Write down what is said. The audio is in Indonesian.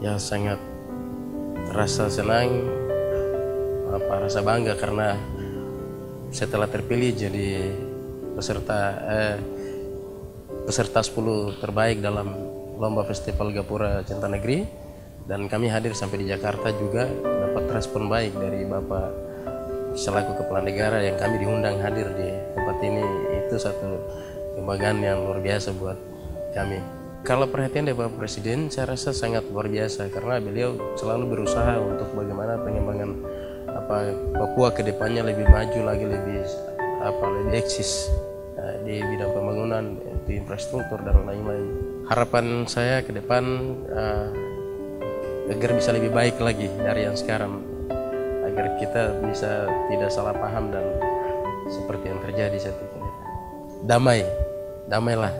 Ya sangat rasa senang, rasa bangga karena setelah terpilih jadi peserta 10 terbaik dalam lomba festival Gapura Cinta Negeri, dan kami hadir sampai di Jakarta juga dapat respon baik dari Bapak selaku Kepala Negara yang kami diundang hadir di tempat ini. Itu satu kebanggaan yang luar biasa buat kami. Kalau perhatian dari Bapak Presiden saya rasa sangat luar biasa karena beliau selalu berusaha untuk bagaimana pengembangan Papua ke depannya lebih maju lagi, lebih eksis di bidang pembangunan, di infrastruktur dan lain-lain. Harapan saya ke depan agar bisa lebih baik lagi dari yang sekarang, agar kita bisa tidak salah paham dan seperti yang terjadi saat ini. Damailah.